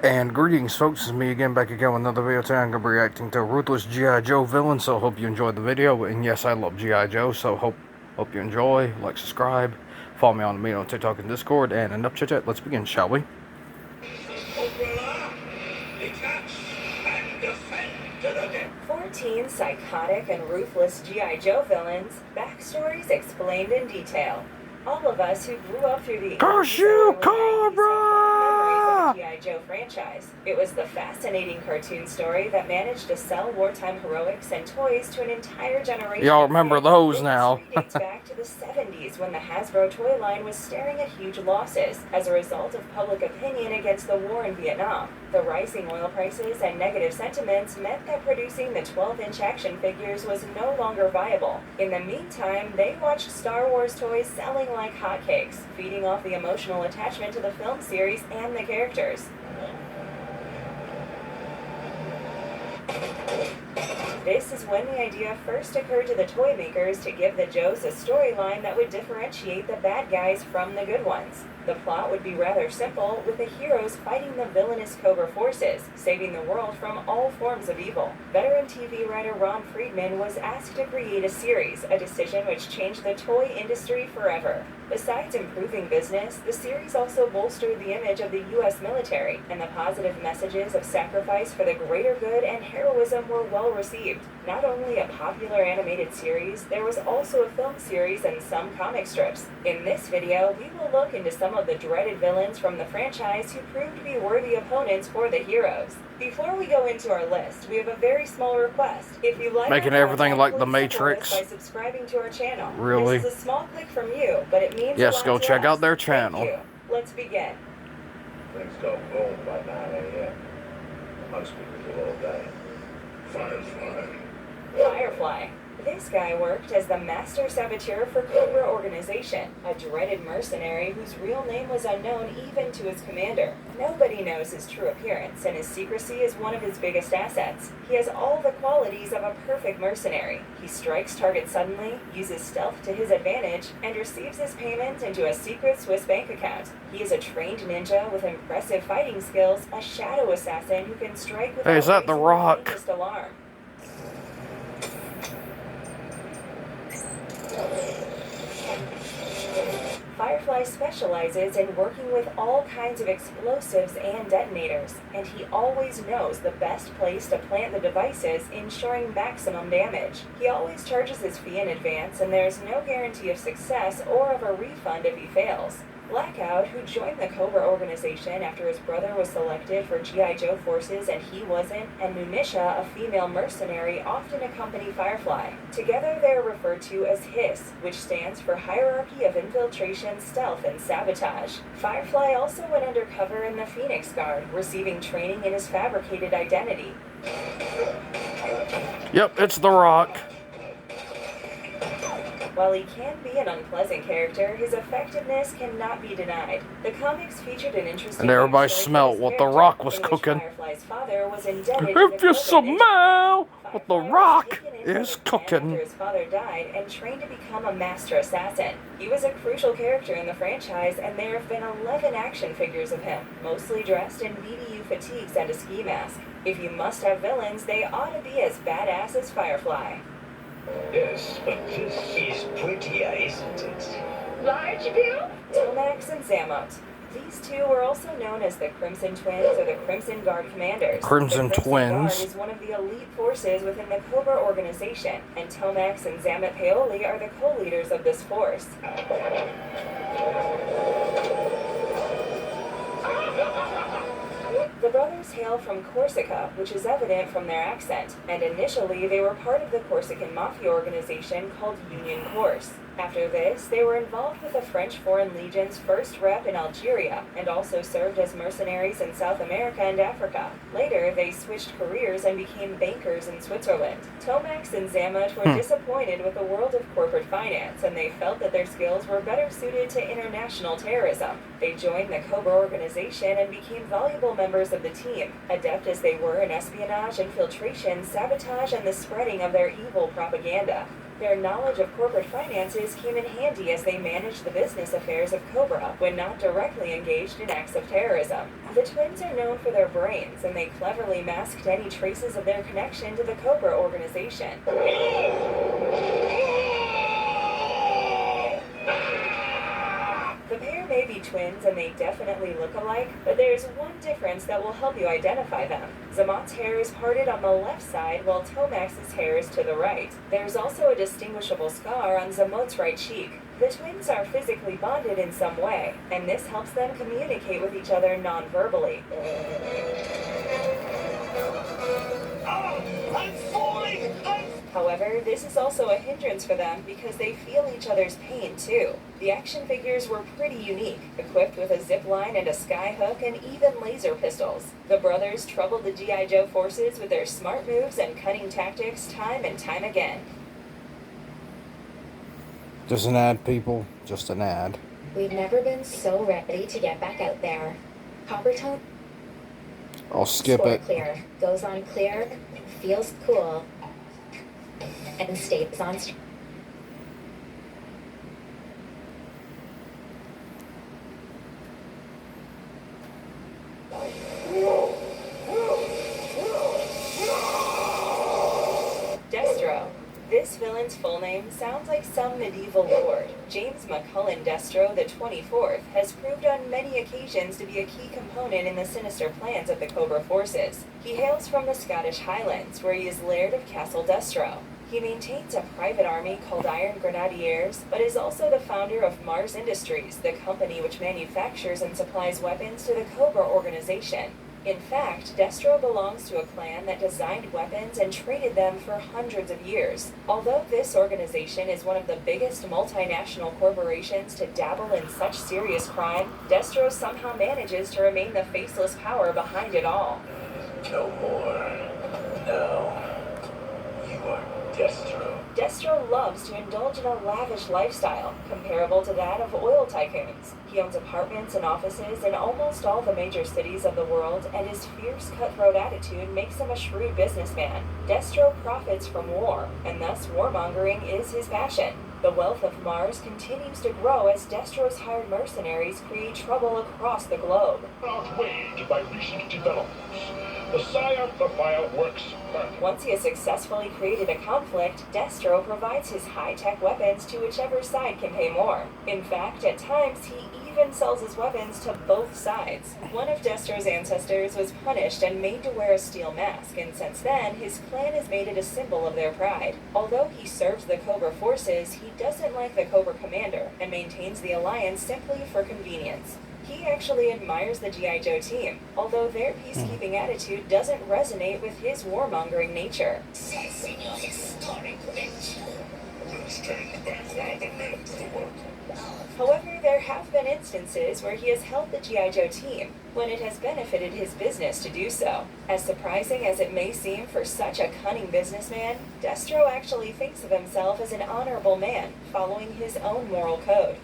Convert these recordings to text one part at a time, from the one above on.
And greetings, folks. It's me again, back again with another video. Today I'm going to be reacting to Ruthless G.I. Joe villain, so hope you enjoyed the video. And yes, I love G.I. Joe, so hope you enjoy. Like, subscribe, follow me on TikTok and Discord. And enough chit-chat, let's begin, shall we? 14 psychotic and ruthless G.I. Joe villains, backstories explained in detail. All of us who grew up through the Curse you, Cobra! G.I. Joe franchise. It was the fascinating cartoon story that managed to sell wartime heroics and toys to an entire generation. Y'all remember those now. It dates back to the 70s when the Hasbro toy line was staring at huge losses as a result of public opinion against the war in Vietnam. The rising oil prices and negative sentiments meant that producing the 12-inch action figures was no longer viable. In the meantime, they watched Star Wars toys selling like hotcakes, feeding off the emotional attachment to the film series and the characters. This is when the idea first occurred to the toy makers to give the Joes a storyline that would differentiate the bad guys from the good ones. The plot would be rather simple, with the heroes fighting the villainous Cobra forces, saving the world from all forms of evil. Veteran TV writer Ron Friedman was asked to create a series, a decision which changed the toy industry forever. Besides improving business, the series also bolstered the image of the U.S. military, and the positive messages of sacrifice for the greater good and heroism were well received. Not only a popular animated series, there was also a film series and some comic strips. In this video, we will look into some of the dreaded villains from the franchise who proved to be worthy opponents for the heroes. Before we go into our list, we have a very small request. If you like Making everything like the Matrix. By subscribing to our channel. Really? This is a small click from you, but it means Yes, a lot go to check us. out their channel. Thank you. Let's begin. Things go boom by 9 a.m. Most people do all day. Firefly. Firefly. This guy worked as the master saboteur for Cobra Organization, a dreaded mercenary whose real name was unknown even to his commander. Nobody knows his true appearance, and his secrecy is one of his biggest assets. He has all the qualities of a perfect mercenary. He strikes targets suddenly, uses stealth to his advantage, and receives his payment into a secret Swiss bank account. He is a trained ninja with impressive fighting skills, a shadow assassin who can strike without Hey, is that The raising Rock? the faintest alarm. Firefly specializes in working with all kinds of explosives and detonators, and he always knows the best place to plant the devices, ensuring maximum damage. He always charges his fee in advance, and there is no guarantee of success or of a refund if he fails. Blackout, who joined the Cobra Organization after his brother was selected for G.I. Joe forces and he wasn't, and Munitia, a female mercenary, often accompany Firefly. Together they are referred to as HISS, which stands for Hierarchy of Infiltration, Stealth, and Sabotage. Firefly also went undercover in the Phoenix Guard, receiving training in his fabricated identity. Yep, it's The Rock. While he can be an unpleasant character, his effectiveness cannot be denied. The comics featured an interesting And everybody backstory for smelled this what The character, Rock was in which cooking. Firefly's father was indebted to the If you Cobra smell what The Firefly was Rock taken in from is Japan cooking. after his father died and trained to become a master assassin. He was a crucial character in the franchise, and there have been 11 action figures of him, mostly dressed in BDU fatigues and a ski mask. If you must have villains, they ought to be as badass as Firefly. Yes, but this is prettier, isn't it? Large view? Tomax and Xamot. These two were also known as the Crimson Twins or the Crimson Guard Commanders. Crimson the Crimson Twins. Guard is one of the elite forces within the Cobra Organization, and Tomax and Xamot Paoli are the co-leaders of this force. The brothers hail from Corsica, which is evident from their accent, and initially they were part of the Corsican mafia organization called Union Corse. After this, they were involved with the French Foreign Legion's first rep in Algeria, and also served as mercenaries in South America and Africa. Later, they switched careers and became bankers in Switzerland. Tomax and Xamot were disappointed with the world of corporate finance, and they felt that their skills were better suited to international terrorism. They joined the Cobra Organization and became valuable members of the team, adept as they were in espionage, infiltration, sabotage, and the spreading of their evil propaganda. Their knowledge of corporate finances came in handy as they managed the business affairs of Cobra when not directly engaged in acts of terrorism. The twins are known for their brains, and they cleverly masked any traces of their connection to the Cobra organization. The pair may be twins and they definitely look alike, but there's one difference that will help you identify them. Zamat's hair is parted on the left side while Tomax's hair is to the right. There's also a distinguishable scar on Zamot's right cheek. The twins are physically bonded in some way, and this helps them communicate with each other non-verbally. I'm falling! However, this is also a hindrance for them because they feel each other's pain too. The action figures were pretty unique, equipped with a zip line and a sky hook and even laser pistols. The brothers troubled the G.I. Joe forces with their smart moves and cunning tactics time and time again. Just an ad, people. Just an ad. We've never been so ready to get back out there. Coppertone? I'll skip Score it. clear. Goes on clear. Feels cool. And stays on Destro. This villain's full name sounds like some medieval lord. James McCullen Destro the 24th has proved on many occasions to be a key component in the sinister plans of the Cobra forces. He hails from the Scottish Highlands, where he is Laird of Castle Destro. He maintains a private army called Iron Grenadiers, but is also the founder of Mars Industries, the company which manufactures and supplies weapons to the Cobra organization. In fact, Destro belongs to a clan that designed weapons and traded them for hundreds of years. Although this organization is one of the biggest multinational corporations to dabble in such serious crime, Destro somehow manages to remain the faceless power behind it all. No more. No. You are Destro. Destro loves to indulge in a lavish lifestyle, comparable to that of oil tycoons. He owns apartments and offices in almost all the major cities of the world, and his fierce cutthroat attitude makes him a shrewd businessman. Destro profits from war, and thus warmongering is his passion. The wealth of Mars continues to grow as Destro's hired mercenaries create trouble across the globe. Outweighed by recent developments. The Psionic Fire works perfect. Once he has successfully created a conflict, Destro provides his high-tech weapons to whichever side can pay more. In fact, at times, he even sells his weapons to both sides. One of Destro's ancestors was punished and made to wear a steel mask, and since then, his clan has made it a symbol of their pride. Although he serves the Cobra forces, he doesn't like the Cobra commander, and maintains the alliance simply for convenience. He actually admires the G.I. Joe team, although their peacekeeping attitude doesn't resonate with his warmongering nature. We'll stand back while the men do the work. However, there have been instances where he has helped the G.I. Joe team, when it has benefited his business to do so. As surprising as it may seem for such a cunning businessman, Destro actually thinks of himself as an honorable man, following his own moral code.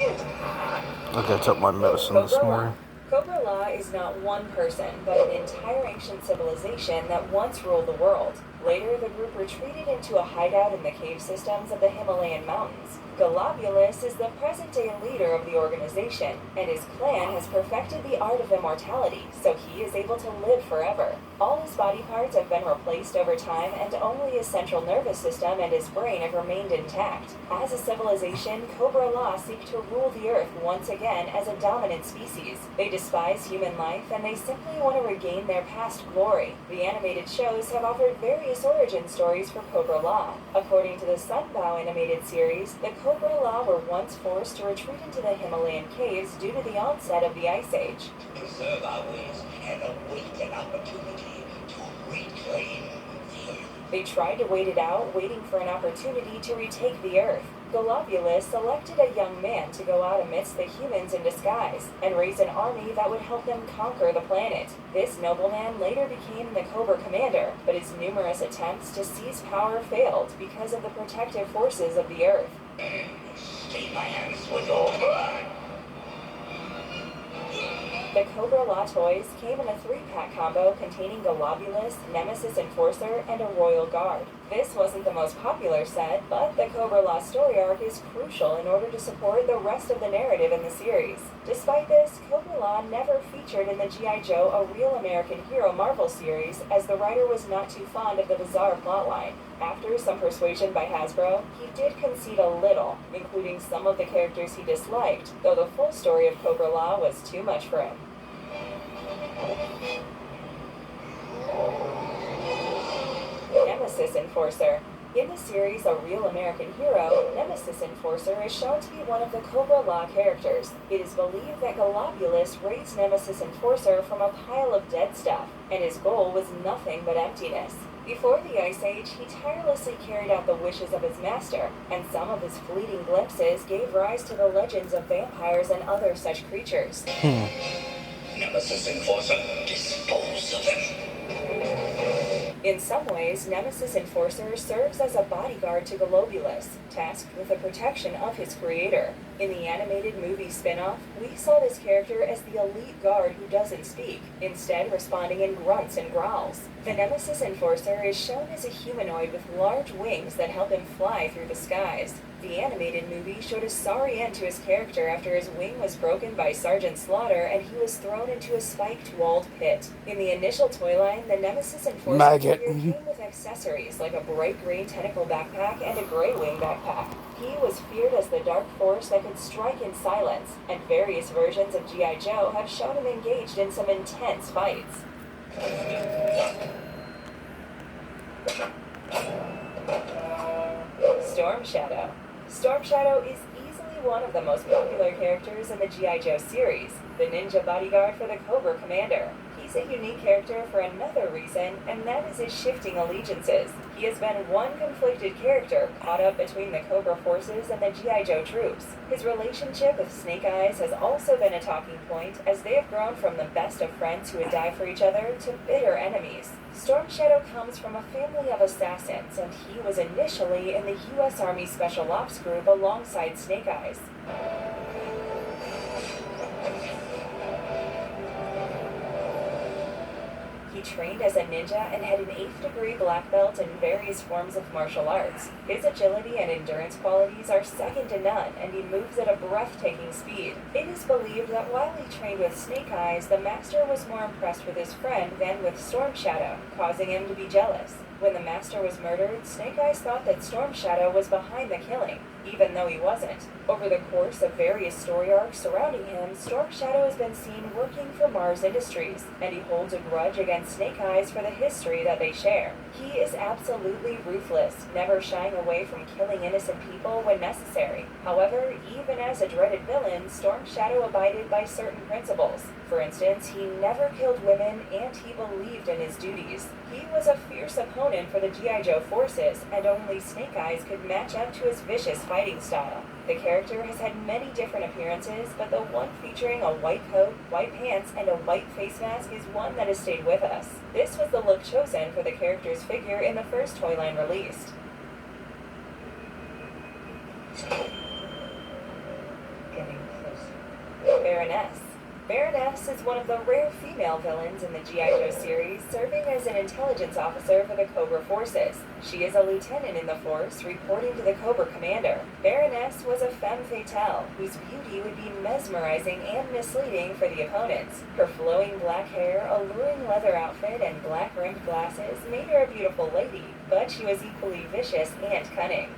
I gotta take my medicine this morning. Cobra Law is not one person, but an entire ancient civilization that once ruled the world. Later, the group retreated into a hideout in the cave systems of the Himalayan mountains. Globulus is the present-day leader of the organization, and his clan has perfected the art of immortality, so he is able to live forever. All his body parts have been replaced over time, and only his central nervous system and his brain have remained intact. As a civilization, Cobra Law seek to rule the Earth once again as a dominant species. They despise human life, and they simply want to regain their past glory. The animated shows have offered various origin stories for Cobra Law. According to the Sunbow animated series, the Cobra Law were once forced to retreat into the Himalayan caves due to the onset of the Ice Age. Preserve our ways and await an opportunity to reclaim the Earth. They tried to wait it out, waiting for an opportunity to retake the Earth. Globulus selected a young man to go out amidst the humans in disguise and raise an army that would help them conquer the planet. This nobleman later became the Cobra commander, but his numerous attempts to seize power failed because of the protective forces of the Earth. Stain my hands with your blood. The Cobra Law toys came in a 3-pack combo containing Globulus, Nemesis Enforcer, and a Royal Guard. This wasn't the most popular set, but the Cobra Law story arc is crucial in order to support the rest of the narrative in the series. Despite this, Cobra Law never featured in the G.I. Joe A Real American Hero Marvel series, as the writer was not too fond of the bizarre plotline. After some persuasion by Hasbro, he did concede a little, including some of the characters he disliked, though the full story of Cobra Law was too much for him. Nemesis Enforcer. In the series A Real American Hero, Nemesis Enforcer is shown to be one of the Cobra Law characters. It is believed that Globulus raised Nemesis Enforcer from a pile of dead stuff, and his goal was nothing but emptiness. Before the Ice Age, he tirelessly carried out the wishes of his master, and some of his fleeting glimpses gave rise to the legends of vampires and other such creatures. Nemesis Enforcer, dispose of him. In some ways, Nemesis Enforcer serves as a bodyguard to Globulus, tasked with the protection of his creator. In the animated movie spin-off, we saw this character as the elite guard who doesn't speak, instead responding in grunts and growls. The Nemesis Enforcer is shown as a humanoid with large wings that help him fly through the skies. The animated movie showed a sorry end to his character after his wing was broken by Sergeant Slaughter and he was thrown into a spiked walled pit. In the initial toy line, the Nemesis Enforcer figure came with accessories like a bright green tentacle backpack and a gray wing backpack. He was feared as the dark force that could strike in silence, and various versions of G.I. Joe have shown him engaged in some intense fights. Storm Shadow. Storm Shadow is easily one of the most popular characters in the G.I. Joe series, the ninja bodyguard for the Cobra Commander. He's a unique character for another reason, and that is his shifting allegiances. He has been one conflicted character caught up between the Cobra forces and the G.I. Joe troops. His relationship with Snake Eyes has also been a talking point, as they have grown from the best of friends who would die for each other to bitter enemies. Storm Shadow comes from a family of assassins, and he was initially in the U.S. Army Special Ops group alongside Snake Eyes. He trained as a ninja and had an 8th degree black belt in various forms of martial arts. His agility and endurance qualities are second to none, and he moves at a breathtaking speed. It is believed that while he trained with Snake Eyes, the master was more impressed with his friend than with Storm Shadow, causing him to be jealous. When the master was murdered, Snake Eyes thought that Storm Shadow was behind the killing, even though he wasn't. Over the course of various story arcs surrounding him, Storm Shadow has been seen working for Mars Industries, and he holds a grudge against Snake Eyes for the history that they share. He is absolutely ruthless, never shying away from killing innocent people when necessary. However, even as a dreaded villain, Storm Shadow abided by certain principles. For instance, he never killed women, and he believed in his duties. He was a fierce opponent for the G.I. Joe forces, and only Snake Eyes could match up to his vicious fighting style. The character has had many different appearances, but the one featuring a white coat, white pants, and a white face mask is one that has stayed with us. This was the look chosen for the character's figure in the first toy line released. Getting close. Baroness. Baroness is one of the rare female villains in the G.I. Joe series, serving as an intelligence officer for the Cobra forces. She is a lieutenant in the force, reporting to the Cobra commander. Baroness was a femme fatale, whose beauty would be mesmerizing and misleading for the opponents. Her flowing black hair, alluring leather outfit, and black-rimmed glasses made her a beautiful lady, but she was equally vicious and cunning.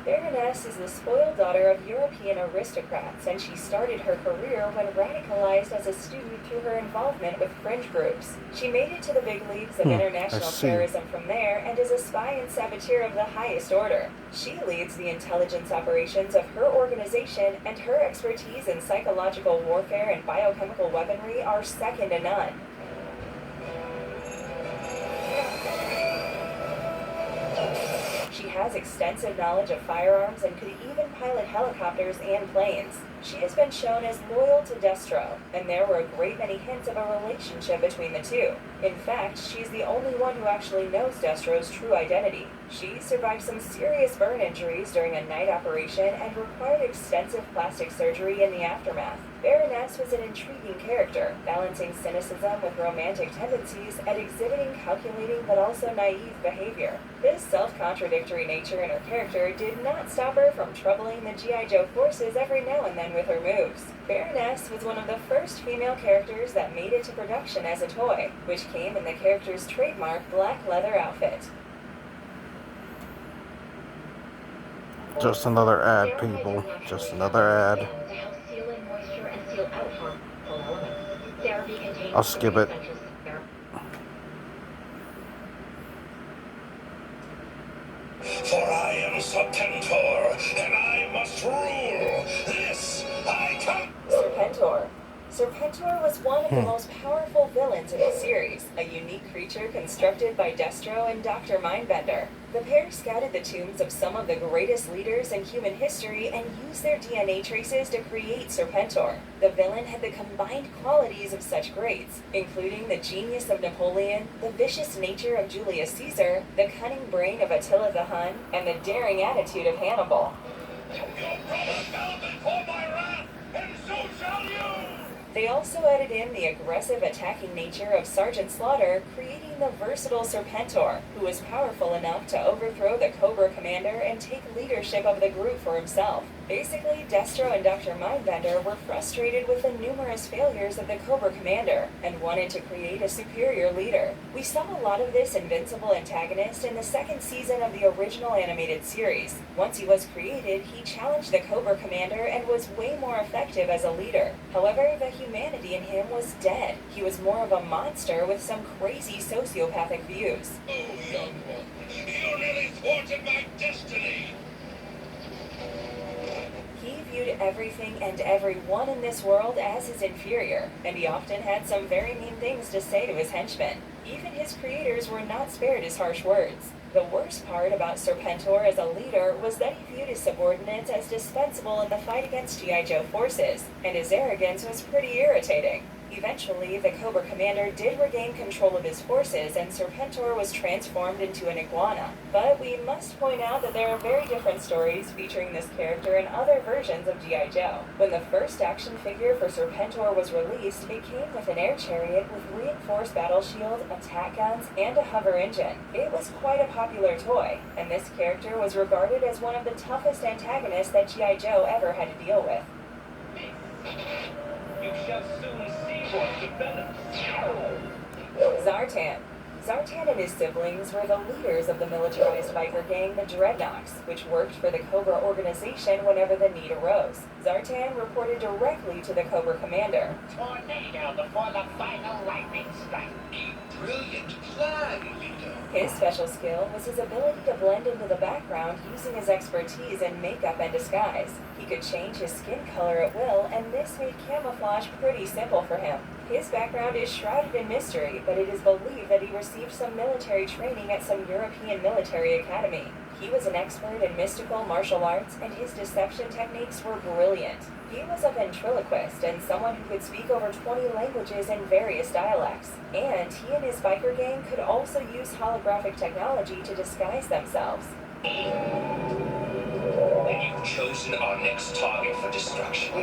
Baroness is the spoiled daughter of European aristocrats, and she started her career when radicalized as a student through her involvement with fringe groups. She made it to the big leagues of international terrorism from there, and is a spy and saboteur of the highest order. She leads the intelligence operations of her organization, and her expertise in psychological warfare and biochemical weaponry are second to none. She has extensive knowledge of firearms and could even pilot helicopters and planes. She has been shown as loyal to Destro, and there were a great many hints of a relationship between the two. In fact, she's the only one who actually knows Destro's true identity. She survived some serious burn injuries during a night operation and required extensive plastic surgery in the aftermath. Baroness was an intriguing character, balancing cynicism with romantic tendencies and exhibiting calculating but also naive behavior. This self-contradictory nature in her character did not stop her from troubling the G.I. Joe forces every now and then with her moves. Baroness was one of the first female characters that made it to production as a toy, which came in the character's trademark black leather outfit. Just another ad, people. Just another ad. I'll skip it. For I am serpentor, and I must rule. This I come. Serpentor. Serpentor was one of the most powerful villains in the series, a unique creature constructed by Destro and Dr. Mindbender. The pair scouted the tombs of some of the greatest leaders in human history and used their DNA traces to create Serpentor. The villain had the combined qualities of such greats, including the genius of Napoleon, the vicious nature of Julius Caesar, the cunning brain of Attila the Hun, and the daring attitude of Hannibal. Your brother fell before my wrath, and so shall you! They also added in the aggressive attacking nature of Sergeant Slaughter, creating the versatile Serpentor, who was powerful enough to overthrow the Cobra Commander and take leadership of the group for himself. Basically, Destro and Dr. Mindbender were frustrated with the numerous failures of the Cobra Commander and wanted to create a superior leader. We saw a lot of this invincible antagonist in the second season of the original animated series. Once he was created, he challenged the Cobra Commander and was way more effective as a leader. However, the humanity in him was dead. He was more of a monster with some crazy sociopathic views. Oh, young one, you nearly thwarted my destiny! He viewed everything and everyone in this world as his inferior, and he often had some very mean things to say to his henchmen. Even his creators were not spared his harsh words. The worst part about Serpentor as a leader was that he viewed his subordinates as dispensable in the fight against G.I. Joe forces, and his arrogance was pretty irritating. Eventually, the Cobra Commander did regain control of his forces, and Serpentor was transformed into an iguana. But we must point out that there are very different stories featuring this character in other versions of G.I. Joe. When the first action figure for Serpentor was released, it came with an air chariot with reinforced battle shield, attack guns, and a hover engine. It was quite a popular toy, and this character was regarded as one of the toughest antagonists that G.I. Joe ever had to deal with. You shall soon see what the villains. Zartan. Zartan and his siblings were the leaders of the militarized biker gang, the Dreadnoks, which worked for the Cobra organization whenever the need arose. Zartan reported directly to the Cobra Commander. Tornado before the final lightning strike. A brilliant plan, leader. His special skill was his ability to blend into the background using his expertise in makeup and disguise. He could change his skin color at will, and this made camouflage pretty simple for him. His background is shrouded in mystery, but it is believed that he received some military training at some European military academy. He was an expert in mystical martial arts, and his deception techniques were brilliant. He was a ventriloquist and someone who could speak over 20 languages in various dialects. And he and his biker gang could also use holographic technology to disguise themselves. And you've chosen our next target for destruction.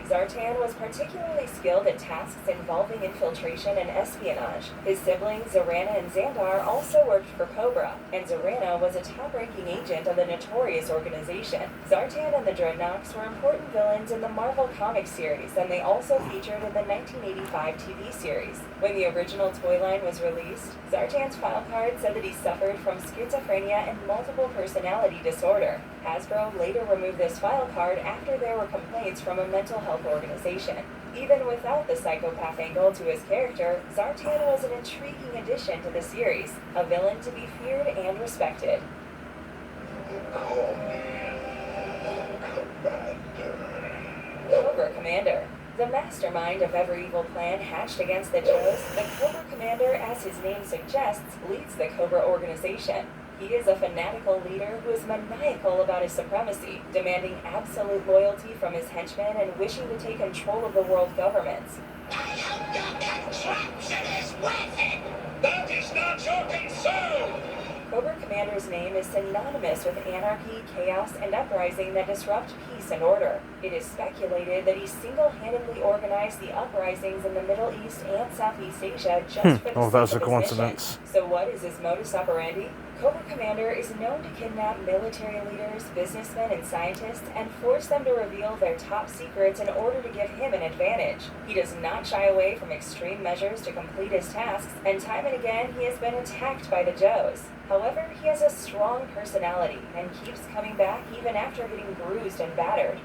Zartan was particularly skilled at tasks involving infiltration and espionage. His siblings Zorana and Xandar also worked for Cobra, and Zorana was a top-ranking agent of the notorious organization. Zartan and the Dreadnoks were important villains in the Marvel Comics series, and they also featured in the 1985 TV series. When the original toy line was released, Zartan's file card said that he suffered from schizophrenia and multiple personality disorder. Hasbro later removed this file card after there were complaints from a mental health organization. Even without the psychopath angle to his character, Zartan was an intriguing addition to the series, a villain to be feared and respected. Call me Commander. Cobra Commander. The mastermind of every evil plan hatched against the Joes, the Cobra Commander, as his name suggests, leads the Cobra organization. He is a fanatical leader who is maniacal about his supremacy, demanding absolute loyalty from his henchmen and wishing to take control of the world governments. I hope your contraption is worth it. That is not your concern! Cobra Commander's name is synonymous with anarchy, chaos, and uprising that disrupt peace and order. It is speculated that he single-handedly organized the uprisings in the Middle East and Southeast Asia just for the Well, sake that's of a his coincidence. mission. So what is his modus operandi? Cobra Commander is known to kidnap military leaders, businessmen, and scientists and force them to reveal their top secrets in order to give him an advantage. He does not shy away from extreme measures to complete his tasks, and time and again he has been attacked by the Joes. However, he has a strong personality and keeps coming back even after getting bruised and battered.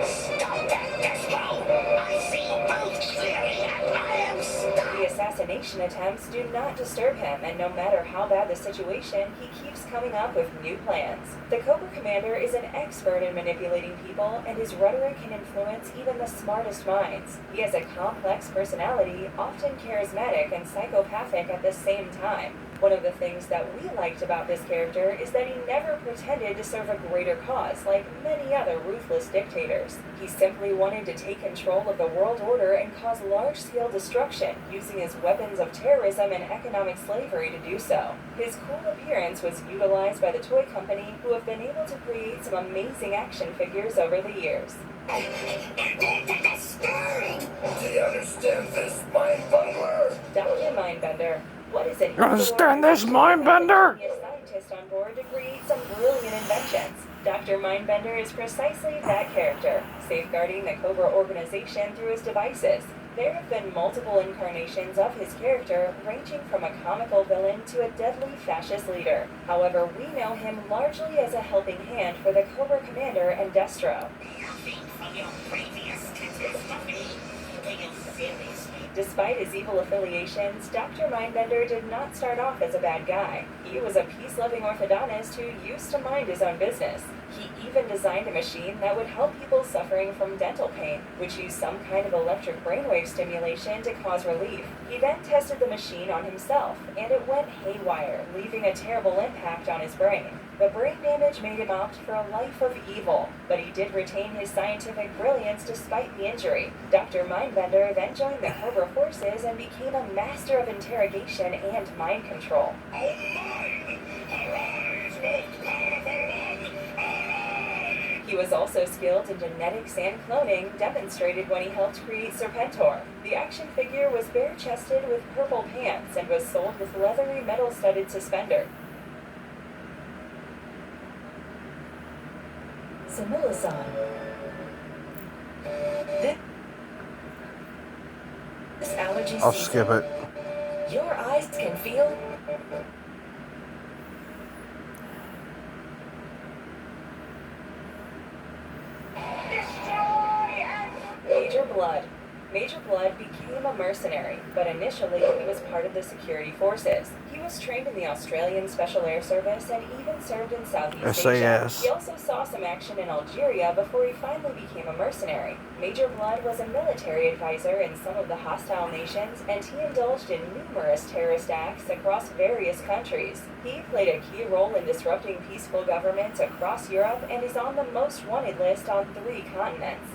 Stop that, Destro! I see you both clearly, and I am stuck! The assassination attempts do not disturb him, and no matter how bad the situation, he keeps coming up with new plans. The Cobra Commander is an expert in manipulating people, and his rhetoric can influence even the smartest minds. He has a complex personality, often charismatic and psychopathic at the same time. One of the things that we liked about this character is that he never pretended to serve a greater cause like many other ruthless dictators. He simply wanted to take control of the world order and cause large-scale destruction, using his weapons of terrorism and economic slavery to do so. His cool appearance was utilized by the toy company, who have been able to create some amazing action figures over the years. I don't understand! Do you understand this, mind bundler? Dr. Mindbender. What is it? You understand this, Mindbender? A scientist on board to create some brilliant inventions. Dr. Mindbender is precisely that character, safeguarding the Cobra organization through his devices. There have been multiple incarnations of his character, ranging from a comical villain to a deadly fascist leader. However, we know him largely as a helping hand for the Cobra Commander and Destro. Nothing from your previous catastrophe? Do you seriously? Despite his evil affiliations, Dr. Mindbender did not start off as a bad guy. He was a peace-loving orthodontist who used to mind his own business. He even designed a machine that would help people suffering from dental pain, which used some kind of electric brainwave stimulation to cause relief. He then tested the machine on himself, and it went haywire, leaving a terrible impact on his brain. The brain damage made him opt for a life of evil, but he did retain his scientific brilliance despite the injury. Dr. Mindbender then joined the Cobra forces and became a master of interrogation and mind control. Oh, mine! Arise, most powerful one! Arise! He was also skilled in genetics and cloning, demonstrated when he helped create Serpentor. The action figure was bare-chested with purple pants and was sold with leathery metal-studded suspender. Simulasan. This allergy I'll season, skip it. your eyes can feel. Major Blood. Major Blood became a mercenary, but initially he was part of the security forces. He was trained in the Australian Special Air Service and even served in Southeast Asia. SAS. He also saw some action in Algeria before he finally became a mercenary. Major Blood was a military advisor in some of the hostile nations, and he indulged in numerous terrorist acts across various countries. He played a key role in disrupting peaceful governments across Europe and is on the most wanted list on 3 continents.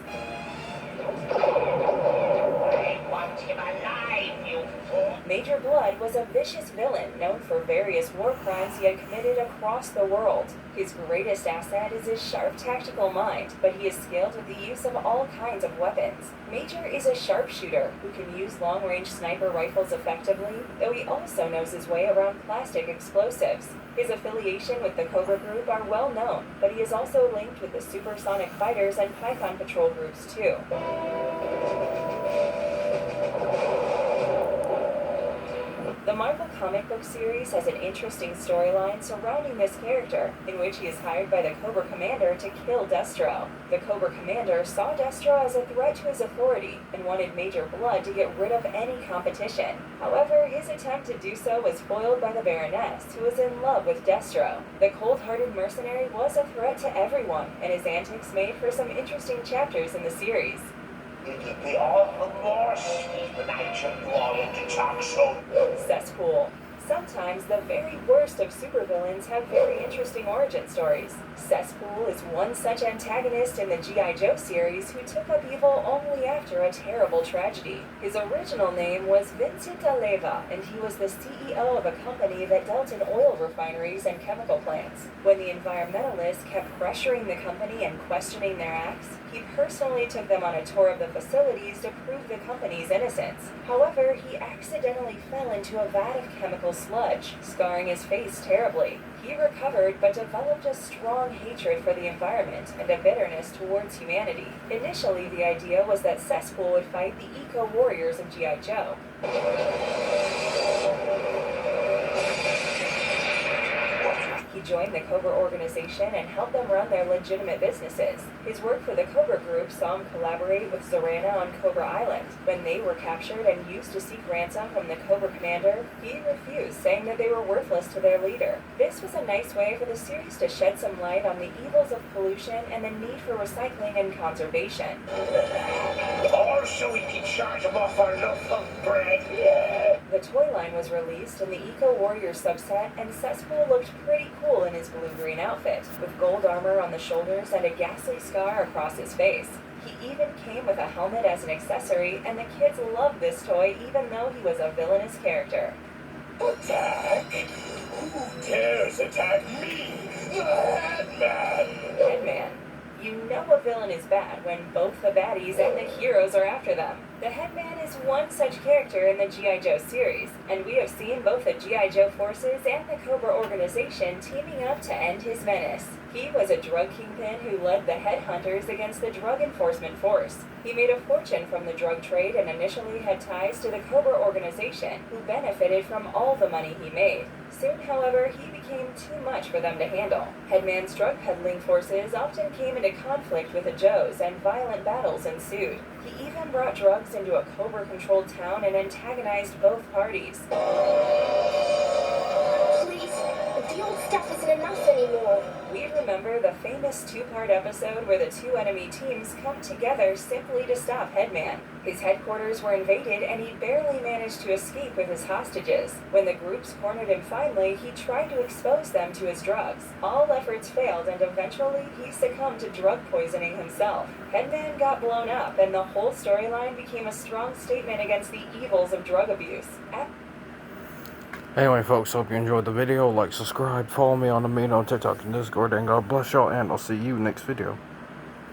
I want him alive, you fool! Major Blood was a vicious villain known for various war crimes he had committed across the world. His greatest asset is his sharp tactical mind, but he is skilled with the use of all kinds of weapons. Major is a sharpshooter who can use long-range sniper rifles effectively, though he also knows his way around plastic explosives. His affiliation with the Cobra Group are well known, but he is also linked with the Supersonic Fighters and Python Patrol groups too. The Marvel comic book series has an interesting storyline surrounding this character, in which he is hired by the Cobra Commander to kill Destro. The Cobra Commander saw Destro as a threat to his authority and wanted Major Blood to get rid of any competition. However, his attempt to do so was foiled by the Baroness, who was in love with Destro. The cold-hearted mercenary was a threat to everyone, and his antics made for some interesting chapters in the series. It'll be all the more sweet when I turn you all into talk show. Cesspool. Sometimes the very worst of supervillains have very interesting origin stories. Cesspool is one such antagonist in the G.I. Joe series who took up evil only after a terrible tragedy. His original name was Vincent Aleva, and he was the CEO of a company that dealt in oil refineries and chemical plants. When the environmentalists kept pressuring the company and questioning their acts, he personally took them on a tour of the facilities to prove the company's innocence. However, he accidentally fell into a vat of chemical sludge, scarring his face terribly. He recovered but developed a strong hatred for the environment and a bitterness towards humanity. Initially, the idea was that Cesspool would fight the eco-warriors of G.I. Joe. He joined the Cobra organization and helped them run their legitimate businesses. His work for the Cobra group saw him collaborate with Zorana on Cobra Island. When they were captured and used to seek ransom from the Cobra commander, he refused, saying that they were worthless to their leader. This was a nice way for the series to shed some light on the evils of pollution and the need for recycling and conservation. Or so we can charge them off our loaf bread. The toy line was released in the Eco-Warrior subset, and Cesspool looked pretty cool in his blue-green outfit, with gold armor on the shoulders and a ghastly scar across his face. He even came with a helmet as an accessory, and the kids loved this toy even though he was a villainous character. Attack? Who dares attack me, the Headman? Headman. You know a villain is bad when both the baddies and the heroes are after them. The Headman is one such character in the G.I. Joe series, and we have seen both the G.I. Joe forces and the Cobra organization teaming up to end his menace. He was a drug kingpin who led the headhunters against the Drug Enforcement Force. He made a fortune from the drug trade and initially had ties to the Cobra organization, who benefited from all the money he made. Soon, however, he became too much for them to handle. Headman's drug peddling forces often came into conflict with the Joes, and violent battles ensued. He even brought drugs into a Cobra-controlled town and antagonized both parties. Please, the old stuff isn't enough anymore. We remember the famous two-part episode where the two enemy teams come together simply to stop Headman. His headquarters were invaded and he barely managed to escape with his hostages. When the groups cornered him finally, he tried to expose them to his drugs. All efforts failed and eventually he succumbed to drug poisoning himself. Headman got blown up and the whole storyline became a strong statement against the evils of drug abuse. Anyway, folks, hope you enjoyed the video. Like, subscribe, follow me on the main on TikTok and Discord, and God bless y'all, and I'll see you next video.